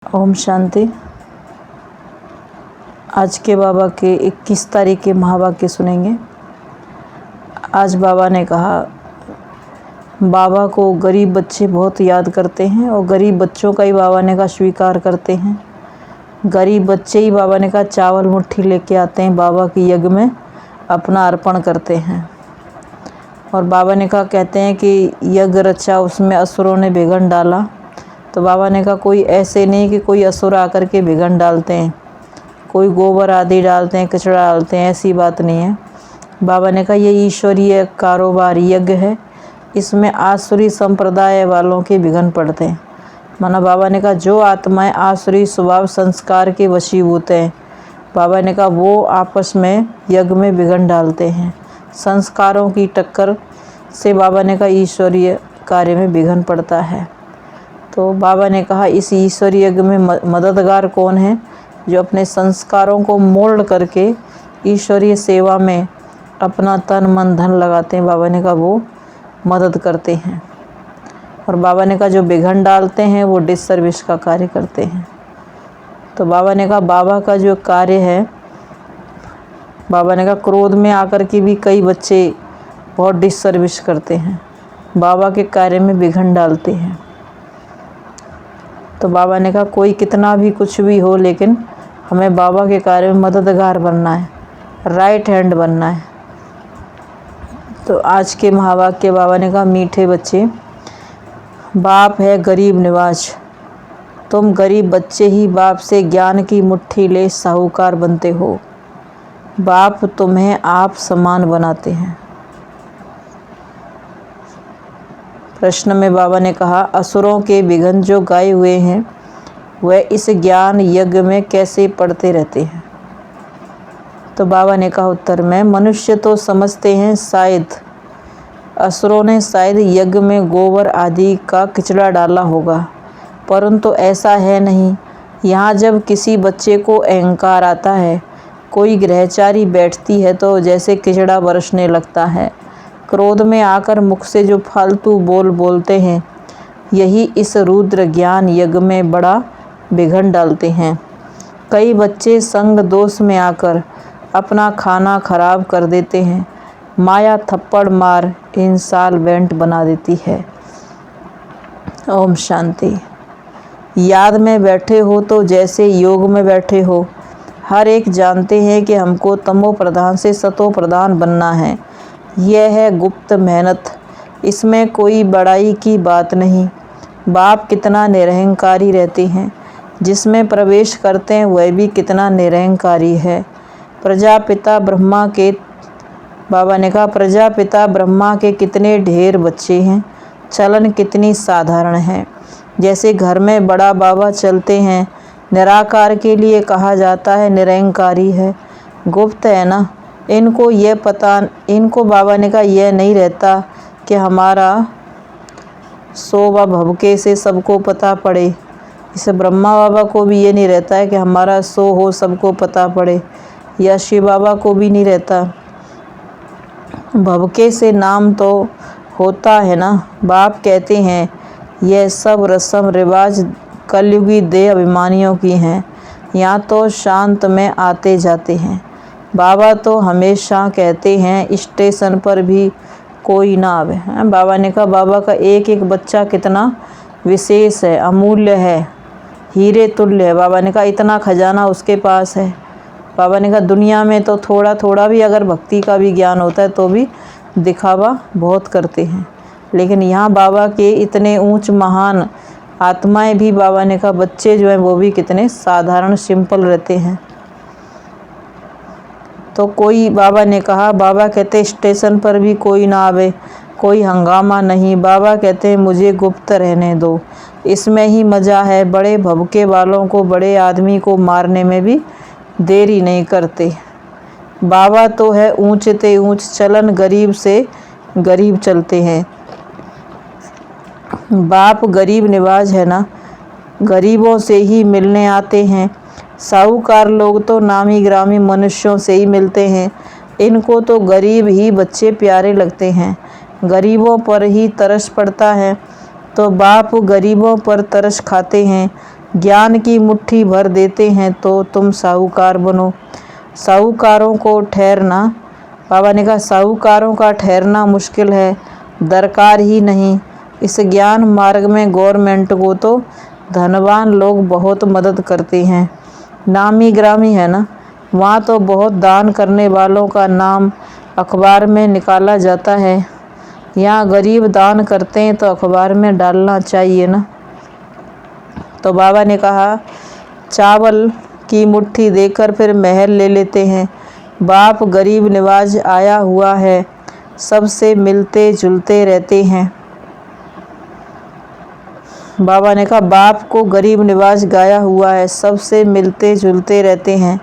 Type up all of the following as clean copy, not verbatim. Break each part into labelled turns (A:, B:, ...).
A: ओम शांति। आज के बाबा के 21 तारीख के महावाक्य सुनेंगे। आज बाबा ने कहा, बाबा को गरीब बच्चे बहुत याद करते हैं और गरीब बच्चों का ही बाबा ने कहा स्वीकार करते हैं। गरीब बच्चे ही बाबा ने कहा चावल मुट्ठी लेके आते हैं, बाबा की यज्ञ में अपना अर्पण करते हैं। और बाबा ने कहा कहते हैं कि यज्ञ रचा, उसमें असुरों ने बिगड़ डाला। तो बाबा ने कहा कोई ऐसे नहीं कि कोई असुर आकर के बिगड़ डालते हैं, कोई गोबर आदि डालते हैं, कचरा डालते हैं, ऐसी बात नहीं है। बाबा ने कहा ये ईश्वरीय कारोबार यज्ञ है, इसमें आसुरी संप्रदाय वालों के बिघन पड़ते हैं। माना बाबा ने कहा जो आत्माएं आसुरी स्वभाव संस्कार के वशीभूत हैं, बाबा ने कहा वो आपस में यज्ञ में बिघन डालते हैं। संस्कारों की टक्कर से बाबा ने कहा ईश्वरीय कार्य में बिघन पड़ता है। तो बाबा ने कहा इस ईश्वरीय यज्ञ में मददगार कौन है? जो अपने संस्कारों को मोल्ड करके ईश्वरीय सेवा में अपना तन मन धन लगाते हैं। बाबा ने कहा वो मदद करते हैं। और बाबा ने कहा जो बिघन डालते हैं वो डिससर्विस का कार्य करते हैं। तो बाबा ने कहा बाबा का जो कार्य है, बाबा ने कहा क्रोध में आकर के भी कई बच्चे बहुत डिससर्विस करते हैं, बाबा के कार्य में बिघन डालते हैं। तो बाबा ने कहा कोई कितना भी कुछ भी हो, लेकिन हमें बाबा के कार्य में मददगार बनना है, राइट हैंड बनना है। तो आज के महावाक्य बाबा ने कहा मीठे बच्चे, बाप है गरीब निवाज, तुम गरीब बच्चे ही बाप से ज्ञान की मुट्ठी ले साहूकार बनते हो। बाप तुम्हें आप समान बनाते हैं। प्रश्न में बाबा ने कहा असुरों के विघन जो गाए हुए हैं वह इस ज्ञान यज्ञ में कैसे पढ़ते रहते हैं? तो बाबा ने कहा उत्तर में मनुष्य तो समझते हैं शायद असुरों ने शायद यज्ञ में गोबर आदि का कचरा डाला होगा, परंतु ऐसा है नहीं। यहाँ जब किसी बच्चे को अहंकार आता है, कोई ग्रहचारी बैठती है तो जैसे कचरा बरसने लगता है। क्रोध में आकर मुख से जो फालतू बोलते हैं, यही इस रुद्र ज्ञान यज्ञ में बड़ा बिघन डालते हैं। कई बच्चे संग दोष में आकर अपना खाना खराब कर देते हैं। माया थप्पड़ मार इंसॉल्वेंट बना देती है। ओम शांति। याद में बैठे हो तो जैसे योग में बैठे हो। हर एक जानते हैं कि हमको तमो प्रधान से सतो प्रधान बनना है। यह है गुप्त मेहनत, इसमें कोई बड़ाई की बात नहीं। बाप कितना निरहंकारी रहते हैं, जिसमें प्रवेश करते हैं वह भी कितना निरहंकारी है। प्रजापिता ब्रह्मा के, बाबा ने कहा प्रजापिता ब्रह्मा के कितने ढेर बच्चे हैं, चलन कितनी साधारण है। जैसे घर में बड़ा बाबा चलते हैं, निराकार के लिए कहा जाता है निरहंकारी है, गुप्त है ना। इनको ये पता, इनको बाबा ने कहा यह नहीं रहता कि हमारा सो व भवके से सबको पता पड़े। इसे ब्रह्मा बाबा को भी ये नहीं रहता है कि हमारा सो हो सबको पता पड़े, या शिव बाबा को भी नहीं रहता। भवके से नाम तो होता है ना। बाप कहते हैं यह सब रस्म रिवाज कलयुगी देह अभिमानियों की हैं, यहाँ तो शांत में आते जाते हैं। बाबा तो हमेशा कहते हैं स्टेशन पर भी कोई ना आवे। बाबा ने कहा बाबा का एक एक बच्चा कितना विशेष है, अमूल्य है, हीरे तुल्य है। बाबा ने कहा इतना खजाना उसके पास है। बाबा ने कहा दुनिया में तो थोड़ा थोड़ा भी अगर भक्ति का भी ज्ञान होता है तो भी दिखावा बहुत करते हैं, लेकिन यहाँ बाबा के इतने ऊंच महान आत्माएं भी, बाबा ने कहा बच्चे जो हैं वो भी कितने साधारण सिंपल रहते हैं। तो कोई, बाबा ने कहा, बाबा कहते स्टेशन पर भी कोई ना आवे, कोई हंगामा नहीं। बाबा कहते हैं मुझे गुप्त रहने दो, इसमें ही मज़ा है। बड़े भभके वालों को, बड़े आदमी को मारने में भी देरी नहीं करते। बाबा तो है ऊंचते ऊंच चलन, गरीब से गरीब चलते हैं। बाप गरीब निवाज है ना, गरीबों से ही मिलने आते हैं। साहूकार लोग तो नामी ग्रामी मनुष्यों से ही मिलते हैं। इनको तो गरीब ही बच्चे प्यारे लगते हैं, गरीबों पर ही तरस पड़ता है। तो बाप गरीबों पर तरस खाते हैं, ज्ञान की मुट्ठी भर देते हैं तो तुम साहूकार बनो। साहूकारों को ठहरना, बाबा ने कहा साहूकारों का ठहरना मुश्किल है, दरकार ही नहीं। इस ज्ञान मार्ग में गवर्नमेंट को तो धनवान लोग बहुत मदद करते हैं, नामी ग्रामी है ना, वहाँ तो बहुत दान करने वालों का नाम अखबार में निकाला जाता है। यहाँ गरीब दान करते हैं तो अखबार में डालना चाहिए ना। तो बाबा ने कहा चावल की मुट्ठी देकर फिर महल ले लेते हैं। बाप गरीब निवाज आया हुआ है, सबसे मिलते जुलते रहते हैं। बाबा ने कहा बाप को गरीब निवाज गाया हुआ है, सबसे मिलते जुलते रहते हैं।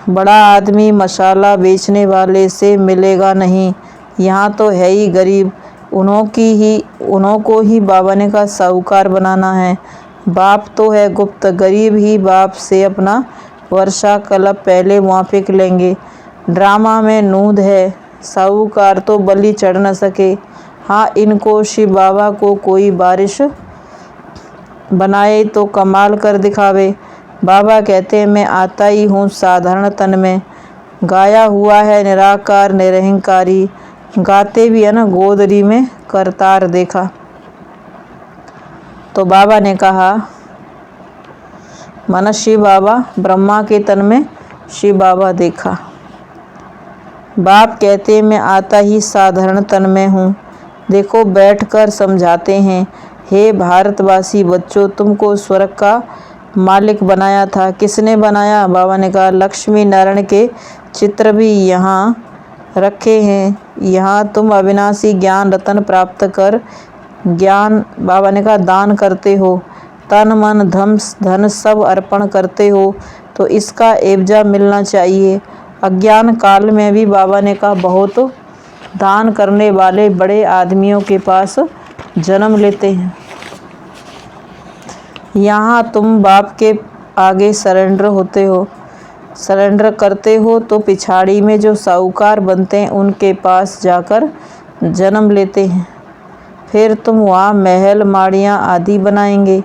A: बड़ा आदमी मसाला बेचने वाले से मिलेगा नहीं, यहाँ तो है ही गरीब, उन्हों को ही बाबा ने कहा साहूकार बनाना है। बाप तो है गुप्त, गरीब ही बाप से अपना वर्षा कलब पहले मुआफिक लेंगे। ड्रामा में नूंद है, साहूकार तो बलि चढ़ न सके। हाँ, इनको शिव बाबा को कोई बारिश बनाए तो कमाल कर दिखावे। बाबा कहते हैं मैं आता ही हूँ साधारण तन में, गाया हुआ है निराकार निरहंकारी। गाते भी है ना गोदरी में करतार देखा। तो बाबा ने कहा मन शिव बाबा ब्रह्मा के तन में शिव बाबा देखा। बाप कहते मैं आता ही साधारण तन में हूँ। देखो बैठकर समझाते हैं, हे भारतवासी बच्चों, तुमको स्वर्ग का मालिक बनाया था। किसने बनाया? बाबा ने कहा लक्ष्मी नारायण के चित्र भी यहाँ रखे हैं। यहाँ तुम अविनाशी ज्ञान रतन प्राप्त कर ज्ञान, बाबा ने कहा दान करते हो, तन मन धन सब अर्पण करते हो, तो इसका एवजा मिलना चाहिए। अज्ञान काल में भी बाबा ने कहा बहुत दान करने वाले बड़े आदमियों के पास जन्म लेते हैं। यहाँ तुम बाप के आगे सरेंडर होते हो, सरेंडर करते हो तो पिछाड़ी में जो साहूकार बनते हैं उनके पास जाकर जन्म लेते हैं। फिर तुम वहाँ महल माड़ियाँ आदि बनाएंगे।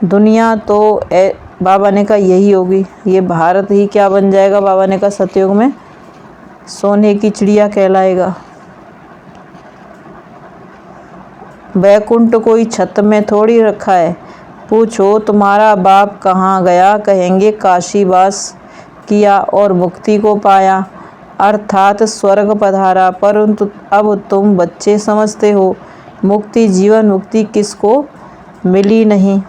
A: दुनिया तो बाबा ने कहा यही होगी, ये भारत ही क्या बन जाएगा। बाबा ने कहा सतयुग में सोने की चिड़िया कहलाएगा। बैकुंठ कोई छत में थोड़ी रखा है। पूछो तुम्हारा बाप कहाँ गया, कहेंगे काशीवास किया और मुक्ति को पाया, अर्थात स्वर्ग पधारा। परंतु अब तुम बच्चे समझते हो मुक्ति, जीवन मुक्ति किसको मिली नहीं।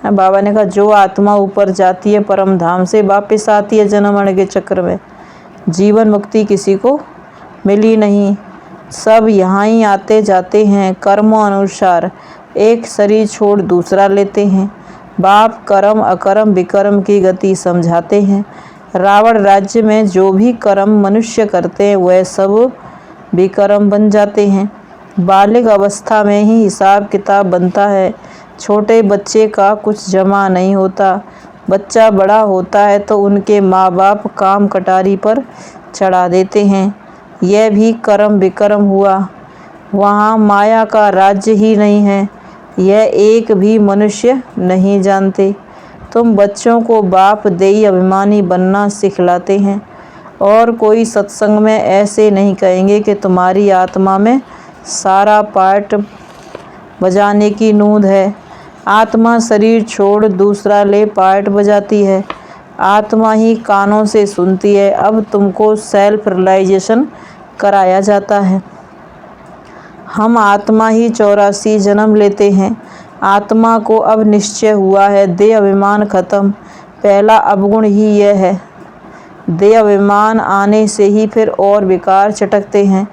A: बाबा ने कहा जो आत्मा ऊपर जाती है परम धाम से वापस आती है जन्म मरण के चक्र में, जीवन मुक्ति किसी को मिली नहीं। सब यहाँ ही आते जाते हैं, कर्मों अनुसार एक शरीर छोड़ दूसरा लेते हैं। बाप कर्म अकर्म विकर्म की गति समझाते हैं। रावण राज्य में जो भी कर्म मनुष्य करते हैं वह सब विकर्म बन जाते हैं। बालिग अवस्था में ही हिसाब किताब बनता है। छोटे बच्चे का कुछ जमा नहीं होता। बच्चा बड़ा होता है तो उनके माँ बाप काम कटारी पर चढ़ा देते हैं। यह भी कर्म विकर्म हुआ। वहाँ माया का राज्य ही नहीं है, यह एक भी मनुष्य नहीं जानते। तुम बच्चों को बाप देई अभिमानी बनना सिखलाते हैं और कोई सत्संग में ऐसे नहीं कहेंगे कि तुम्हारी आत्मा में सारा पार्ट बजाने की नूंद है। आत्मा शरीर छोड़ दूसरा ले पार्ट बजाती है। आत्मा ही कानों से सुनती है। अब तुमको सेल्फ रियलाइजेशन कराया जाता है। हम आत्मा ही 84 जन्म लेते हैं। आत्मा को अब निश्चय हुआ है, देह अभिमान खत्म। पहला अवगुण ही यह है। देह अभिमान आने से ही फिर और विकार चटकते हैं,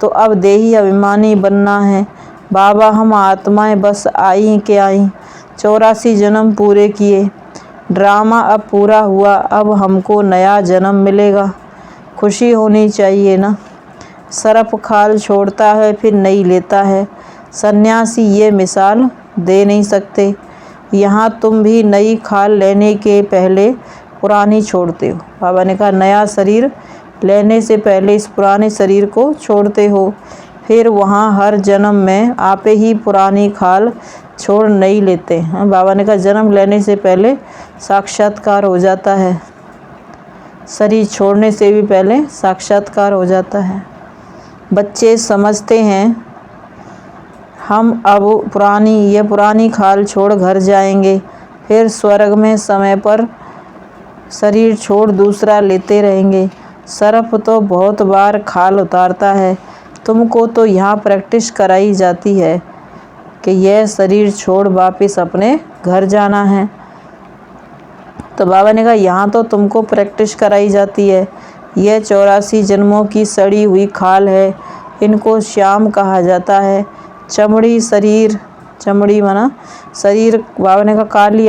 A: तो अब देही अभिमानी बनना है। बाबा हम आत्माएं बस आई के आई, 84 जन्म पूरे किए, ड्रामा अब पूरा हुआ, अब हमको नया जन्म मिलेगा। खुशी होनी चाहिए ना। सरफ खाल छोड़ता है फिर नई लेता है। सन्यासी ये मिसाल दे नहीं सकते। यहाँ तुम भी नई खाल लेने के पहले पुरानी छोड़ते हो। बाबा ने कहा नया शरीर लेने से पहले इस पुराने शरीर को छोड़ते हो, फिर वहाँ हर जन्म में आपे ही पुरानी खाल छोड़ नहीं लेते हैं। बाबा ने कहा जन्म लेने से पहले साक्षात्कार हो जाता है, शरीर छोड़ने से भी पहले साक्षात्कार हो जाता है। बच्चे समझते हैं हम अब पुरानी खाल छोड़ घर जाएंगे, फिर स्वर्ग में समय पर शरीर छोड़ दूसरा लेते रहेंगे। सर्प तो बहुत बार खाल उतारता है, तुमको तो यहाँ प्रैक्टिस कराई जाती है कि यह शरीर छोड़ वापस अपने घर जाना है। तो बाबा ने कहा यहाँ तो तुमको प्रैक्टिस कराई जाती है, यह 84 जन्मों की सड़ी हुई खाल है, इनको श्याम कहा जाता है। चमड़ी माना शरीर, बाबा ने कहा काली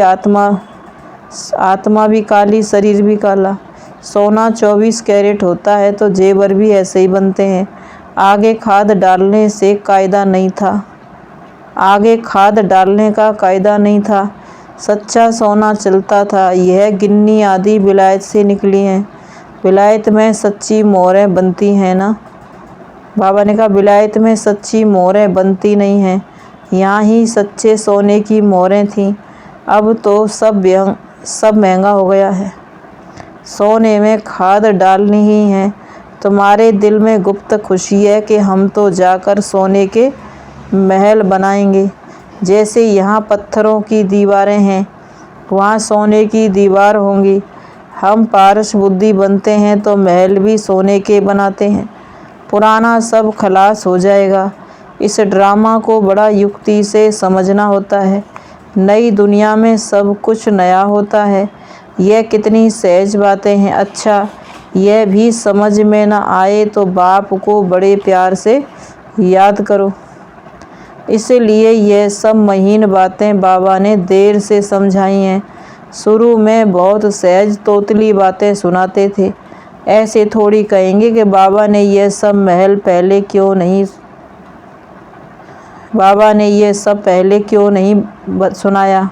A: आत्मा भी काली, शरीर भी काला। सोना 24 कैरेट होता है तो जेवर भी ऐसे ही बनते हैं। आगे खाद डालने का कायदा नहीं था, सच्चा सोना चलता था। यह गिन्नी आदि विलायत से निकली हैं, विलायत में सच्ची मोहरें बनती हैं ना। बाबा ने कहा विलायत में सच्ची मोहरें बनती नहीं हैं, यहाँ ही सच्चे सोने की मोहरें थीं। अब तो सब महंगा हो गया है, सोने में खाद डालनी ही है। तुम्हारे दिल में गुप्त खुशी है कि हम तो जाकर सोने के महल बनाएंगे। जैसे यहाँ पत्थरों की दीवारें हैं, वहाँ सोने की दीवार होंगी। हम पारस बुद्धि बनते हैं तो महल भी सोने के बनाते हैं। पुराना सब खलास हो जाएगा। इस ड्रामा को बड़ा युक्ति से समझना होता है। नई दुनिया में सब कुछ नया होता है। यह कितनी सहज बातें हैं। अच्छा, यह भी समझ में न आए तो बाप को बड़े प्यार से याद करो। इसलिए यह सब महीन बातें बाबा ने देर से समझाई हैं। शुरू में बहुत सहज तोतली बातें सुनाते थे। ऐसे थोड़ी कहेंगे कि बाबा ने यह सब पहले क्यों नहीं सुनाया,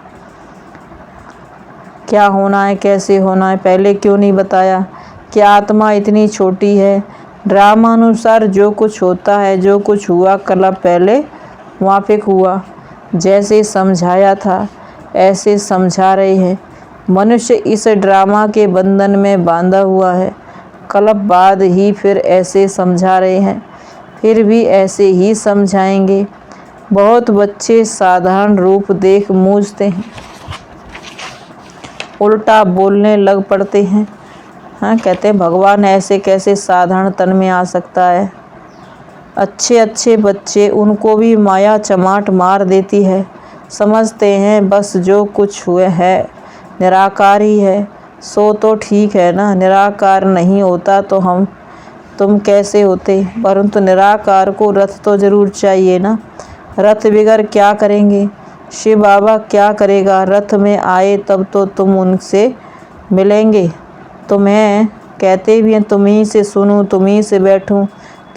A: क्या होना है कैसे होना है पहले क्यों नहीं बताया। क्या आत्मा इतनी छोटी है? ड्रामानुसार जो कुछ होता है, जो कुछ हुआ कल पहले वाफिक हुआ। जैसे समझाया था ऐसे समझा रहे हैं। मनुष्य इस ड्रामा के बंधन में बांधा हुआ है। कल्प बाद ही फिर ऐसे समझा रहे हैं, फिर भी ऐसे ही समझाएंगे। बहुत बच्चे साधारण रूप देख मूझते हैं, उल्टा बोलने लग पड़ते हैं। कहते हैं भगवान ऐसे कैसे साधारण तन में आ सकता है। अच्छे बच्चे, उनको भी माया चमाट मार देती है। समझते हैं बस जो कुछ हुए है निराकार ही है, सो तो ठीक है ना। निराकार नहीं होता तो तुम कैसे होते। परंतु निराकार को रथ तो जरूर चाहिए ना। रथ बिगर क्या करेंगे? शिव बाबा क्या करेगा? रथ में आए तब तो तुम उनसे मिलेंगे। तुम्हें कहते भी हैं तुम्ही से सुनूं, तुम्ही से बैठूं,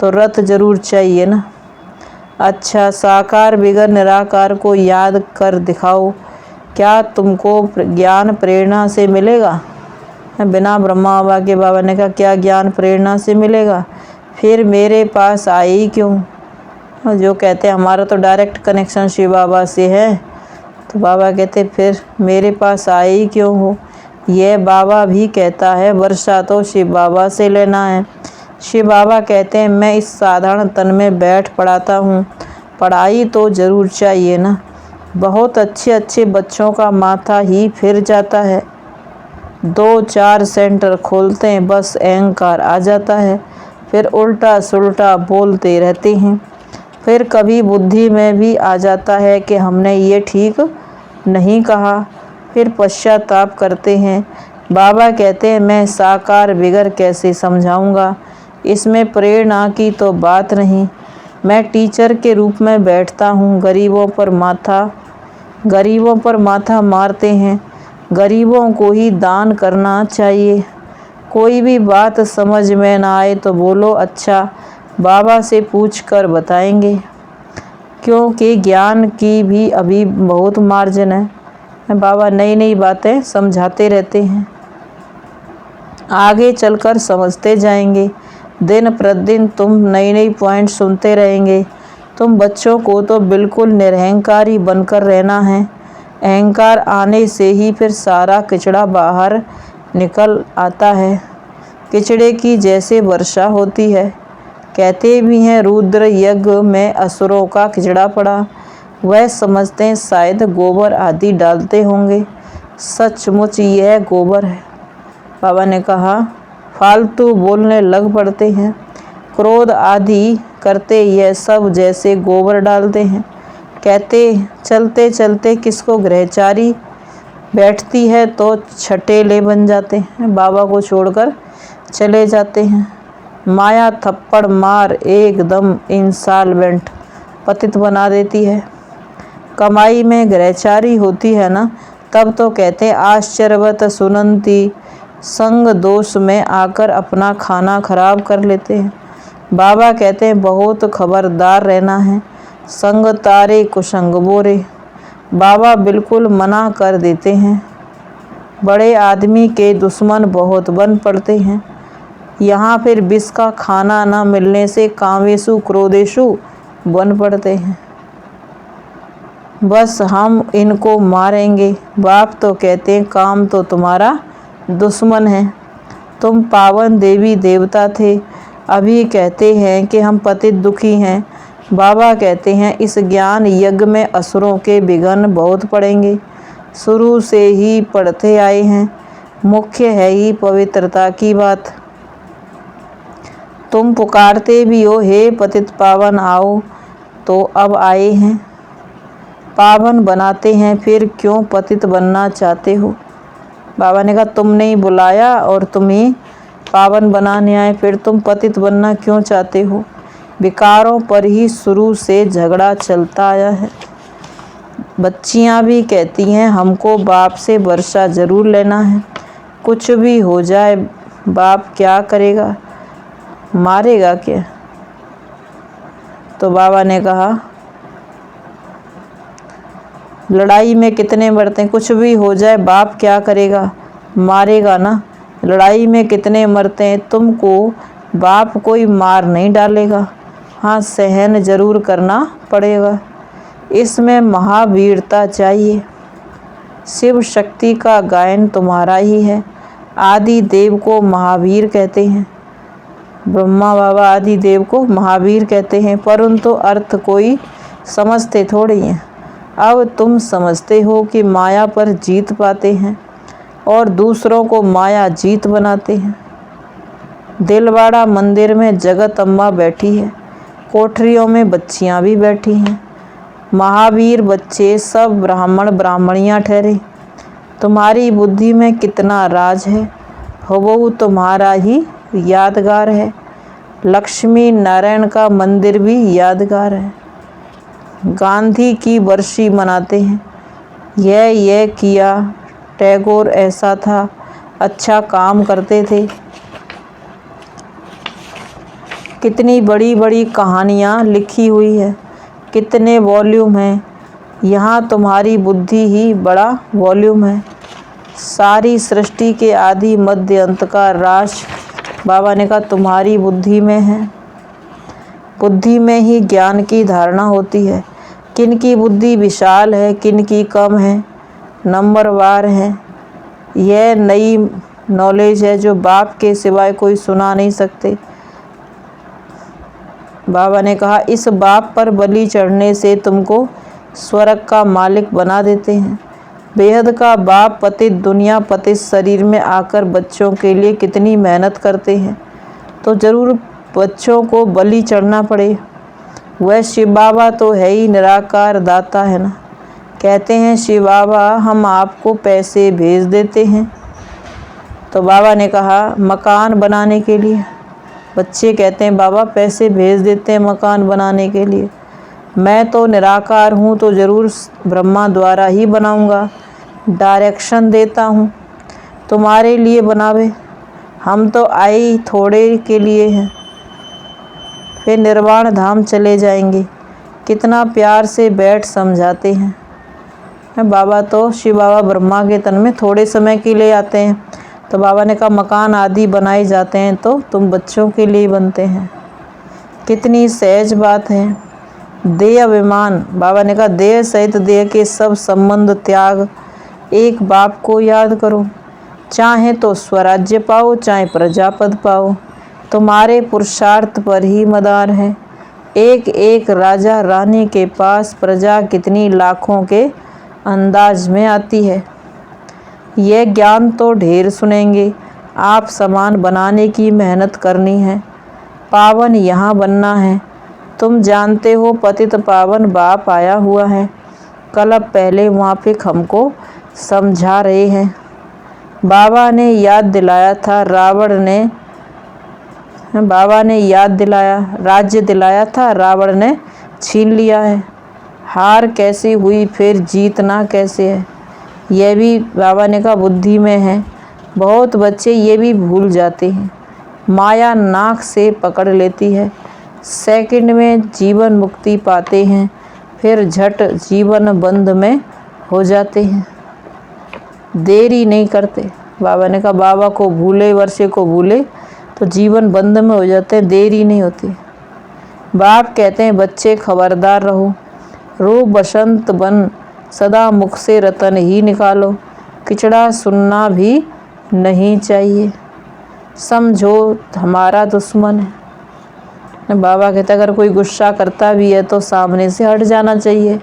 A: तो रथ जरूर चाहिए ना। अच्छा, साकार बिगर निराकार को याद कर दिखाओ, क्या तुमको ज्ञान प्रेरणा से मिलेगा? बिना ब्रह्मा बाबा के बाबा ने कहा क्या ज्ञान प्रेरणा से मिलेगा? फिर मेरे पास आए ही क्यों? जो कहते हैं हमारा तो डायरेक्ट कनेक्शन शिव बाबा से है, तो बाबा कहते फिर मेरे पास आए ही क्यों हो? यह बाबा भी कहता है वर्षा तो शिव बाबा से लेना है। शिव बाबा कहते हैं मैं इस साधारण तन में बैठ पढ़ाता हूँ, पढ़ाई तो ज़रूर चाहिए ना। बहुत अच्छे बच्चों का माथा ही फिर जाता है। 2-4 सेंटर खोलते हैं, बस अहंकार आ जाता है, फिर उल्टा सुल्टा बोलते रहते हैं। फिर कभी बुद्धि में भी आ जाता है कि हमने ये ठीक नहीं कहा, फिर पश्चाताप करते हैं। बाबा कहते हैं मैं साकार बिगर कैसे समझाऊंगा, इसमें प्रेरणा की तो बात नहीं। मैं टीचर के रूप में बैठता हूँ, गरीबों पर माथा मारते हैं। गरीबों को ही दान करना चाहिए। कोई भी बात समझ में ना आए तो बोलो अच्छा बाबा से पूछ कर बताएंगे, क्योंकि ज्ञान की भी अभी बहुत मार्जिन है। बाबा नई बातें समझाते रहते हैं, आगे चलकर समझते जाएंगे। दिन प्रतिदिन तुम नई पॉइंट सुनते रहेंगे। तुम बच्चों को तो बिल्कुल निरहंकारी बनकर रहना है। अहंकार आने से ही फिर सारा किचड़ा बाहर निकल आता है। किचड़े की जैसे वर्षा होती है। कहते भी हैं रुद्र यज्ञ में असुरों का किचड़ा पड़ा। वह समझते हैं शायद गोबर आदि डालते होंगे। सचमुच यह गोबर है। बाबा ने कहा फालतू बोलने लग पड़ते हैं। क्रोध आदि करते यह सब जैसे गोबर डालते हैं। कहते चलते चलते किसको ग्रहचारी बैठती है तो छटेले बन जाते हैं, बाबा को छोड़कर चले जाते हैं। माया थप्पड़ मार एकदम इंसॉल्वेंट पतित बना देती है। कमाई में ग्रहचारी होती है ना, तब तो कहते आश्चर्यवत सुनंती संग दोष में आकर अपना खाना खराब कर लेते हैं। बाबा कहते हैं बहुत खबरदार रहना है। संग तारे कुसंग बोरे। बाबा बिल्कुल मना कर देते हैं। बड़े आदमी के दुश्मन बहुत बन पड़ते हैं। यहाँ फिर विष का खाना न मिलने से कामेशु क्रोधेशु बन पड़ते हैं। बस हम इनको मारेंगे। बाप तो कहते हैं काम तो तुम्हारा दुश्मन है। तुम पावन देवी देवता थे, अभी कहते हैं कि हम पतित दुखी हैं। बाबा कहते हैं इस ज्ञान यज्ञ में असुरों के विघ्न बहुत पड़ेंगे। शुरू से ही पढ़ते आए हैं। मुख्य है ही पवित्रता की बात। तुम पुकारते भी हो हे पतित पावन आओ, तो अब आए हैं। पावन बनाते हैं, फिर क्यों पतित बनना चाहते हो? बाबा ने कहा तुमने ही बुलाया और तुम ही पावन बनाने आए, फिर तुम पतित बनना क्यों चाहते हो? विकारों पर ही शुरू से झगड़ा चलता आया है। बच्चियां भी कहती हैं हमको बाप से वर्षा जरूर लेना है। कुछ भी हो जाए बाप क्या करेगा, मारेगा क्या? तो बाबा ने कहा लड़ाई में कितने मरते हैं, कुछ भी हो जाए बाप क्या करेगा, मारेगा ना। लड़ाई में कितने मरते हैं, तुमको बाप कोई मार नहीं डालेगा, हाँ सहन जरूर करना पड़ेगा। इसमें महावीरता चाहिए। शिव शक्ति का गायन तुम्हारा ही है। आदि देव को महावीर कहते हैं। ब्रह्मा बाबा आदि देव को महावीर कहते हैं, परंतु अर्थ कोई समझते थोड़ी हैं। अब तुम समझते हो कि माया पर जीत पाते हैं और दूसरों को माया जीत बनाते हैं। दिलवाड़ा मंदिर में जगत अम्बा बैठी है, कोठरियों में बच्चियां भी बैठी हैं। महावीर बच्चे सब ब्राह्मण ब्राह्मणियां ठहरे। तुम्हारी बुद्धि में कितना राज है, हुबहू तुम्हारा ही यादगार है। लक्ष्मी नारायण का मंदिर भी यादगार है। गांधी की बरसी मनाते हैं। यह किया, टैगोर ऐसा था, अच्छा काम करते थे। कितनी बड़ी बड़ी कहानियाँ लिखी हुई है, कितने वॉल्यूम हैं। यहाँ तुम्हारी बुद्धि ही बड़ा वॉल्यूम है। सारी सृष्टि के आदि मध्य अंत का राज बाबा ने कहा तुम्हारी बुद्धि में है। बुद्धि में ही ज्ञान की धारणा होती है। किन की बुद्धि विशाल है, किन की कम है, नंबरवार है। यह नई नॉलेज है जो बाप के सिवाय कोई सुना नहीं सकते। बाबा ने कहा इस बाप पर बलि चढ़ने से तुमको स्वर्ग का मालिक बना देते हैं। बेहद का बाप पतित दुनिया पतित शरीर में आकर बच्चों के लिए कितनी मेहनत करते हैं, तो ज़रूर बच्चों को बलि चढ़ना पड़े। वह शिव बाबा तो है ही निराकार दाता है ना। कहते हैं शिव बाबा हम आपको पैसे भेज देते हैं। तो बाबा ने कहा मकान बनाने के लिए। बच्चे कहते हैं बाबा पैसे भेज देते हैं मकान बनाने के लिए। मैं तो निराकार हूँ तो ज़रूर ब्रह्मा द्वारा ही बनाऊँगा। डायरेक्शन देता हूँ, तुम्हारे लिए बनावे। हम तो आए थोड़े के लिए हैं, फिर निर्वाण धाम चले जाएंगे। कितना प्यार से बैठ समझाते हैं। बाबा तो शिव बाबा ब्रह्मा के तन में थोड़े समय के लिए आते हैं। तो बाबा ने कहा मकान आदि बनाए जाते हैं तो तुम बच्चों के लिए बनते हैं। कितनी सहज बात है। देह अभिमान, बाबा ने कहा देह सहित देह के सब संबंध त्याग, एक बाप को याद करो। चाहे तो स्वराज्य पाओ, चाहे प्रजापद पाओ, तुम्हारे पुरुषार्थ पर ही मदार है। एक एक राजा रानी के पास प्रजा कितनी लाखों के अंदाज में आती है। यह ज्ञान तो ढेर सुनेंगे, आप समान बनाने की मेहनत करनी है, पावन यहाँ बनना है। तुम जानते हो पतित पावन बाप आया हुआ है, कल पहले वहाँ पे हमको समझा रहे हैं। बाबा ने याद दिलाया था राज्य दिलाया था, रावण ने छीन लिया है। हार कैसी हुई फिर जीतना कैसे है, यह भी बाबा ने कहा बुद्धि में है। बहुत बच्चे ये भी भूल जाते हैं। माया नाक से पकड़ लेती है, सेकंड में जीवन मुक्ति पाते हैं, फिर झट जीवन बंध में हो जाते हैं, देरी नहीं करते। बाबा ने कहा बाबा को भूले, वर्षे को भूले तो जीवन बंध में हो जाते हैं, देरी नहीं होती। बाप कहते हैं बच्चे खबरदार रहो, रूप बसंत बन सदा मुख से रतन ही निकालो, किचड़ा सुनना भी नहीं चाहिए, समझो हमारा दुश्मन है। बाबा कहते अगर कोई गुस्सा करता भी है तो सामने से हट जाना चाहिए,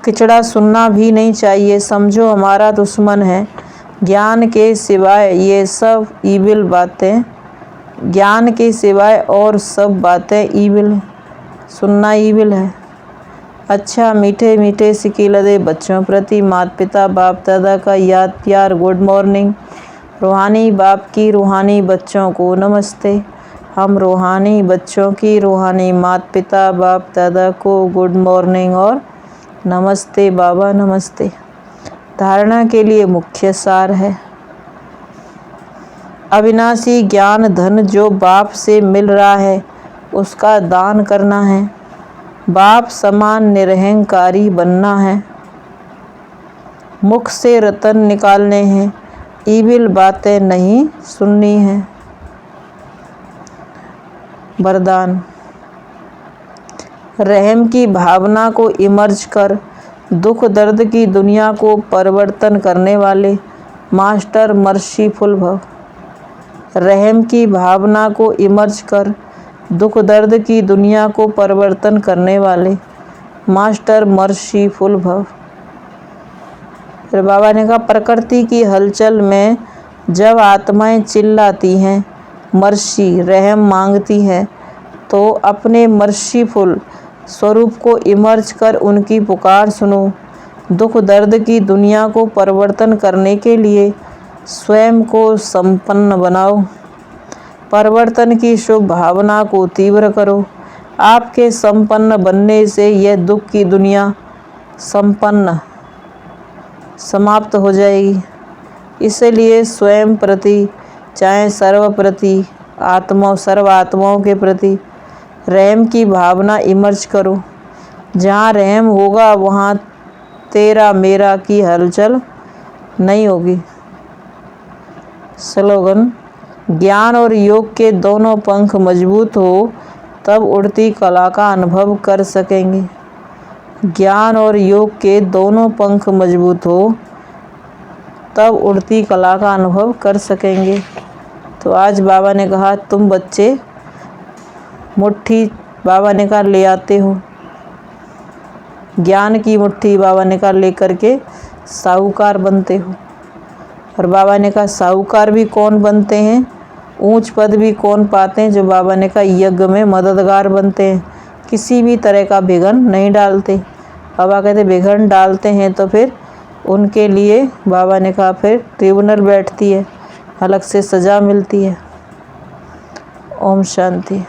A: किचड़ा सुनना भी नहीं चाहिए, समझो हमारा दुश्मन है। ज्ञान के सिवाय ये सब ईविल बातें, ज्ञान के सिवाय और सब बातें ईविल हैं, सुनना ईविल है। अच्छा मीठे मीठे सिकीलदे बच्चों प्रति माता पिता बाप दादा का याद प्यार गुड मॉर्निंग। रूहानी बाप की रूहानी बच्चों को नमस्ते। हम रूहानी बच्चों की रूहानी माता पिता बाप दादा को गुड मॉर्निंग और नमस्ते बाबा नमस्ते। धारणा के लिए मुख्य सार है, अविनाशी ज्ञान धन जो बाप से मिल रहा है उसका दान करना है, बाप समान निरहंकारी बनना है, मुख से रतन निकालने हैं, ईविल बातें नहीं सुननी है। वरदान, रहम की भावना को इमर्ज कर दुख दर्द की दुनिया को परिवर्तन करने वाले मास्टर मर्सीफुल भव। रहम की भावना को इमर्ज कर दुख दर्द की दुनिया को परिवर्तन करने वाले मास्टर मर्सीफुल भव। फिर बाबा ने कहा प्रकृति की हलचल में जब आत्माएं चिल्लाती हैं, मर्सी रहम मांगती हैं, तो अपने मर्सीफुल स्वरूप को इमर्ज कर उनकी पुकार सुनो। दुख दर्द की दुनिया को परिवर्तन करने के लिए स्वयं को संपन्न बनाओ, परिवर्तन की शुभ भावना को तीव्र करो। आपके संपन्न बनने से यह दुख की दुनिया संपन्न समाप्त हो जाएगी। इसलिए स्वयं प्रति चाहे सर्व प्रति सर्व आत्माओं के प्रति रहम की भावना इमर्ज करो। जहाँ रहम होगा वहाँ तेरा मेरा की हलचल नहीं होगी। स्लोगन, ज्ञान और योग के दोनों पंख मजबूत हो तब उड़ती कला का अनुभव कर सकेंगे। ज्ञान और योग के दोनों पंख मजबूत हो तब उड़ती कला का अनुभव कर सकेंगे। तो आज बाबा ने कहा तुम बच्चे मुट्ठी बाबा ने कहा ले आते हो, ज्ञान की मुट्ठी बाबा ने कहा ले करके साहूकार बनते हो। और बाबा ने कहा साहूकार भी कौन बनते हैं, ऊंच पद भी कौन पाते हैं, जो बाबा ने कहा यज्ञ में मददगार बनते हैं, किसी भी तरह का विघन नहीं डालते। बाबा कहते विघन डालते हैं तो फिर उनके लिए बाबा ने कहा फिर ट्रिब्यूनल बैठती है, अलग से सज़ा मिलती है। ओम शांति।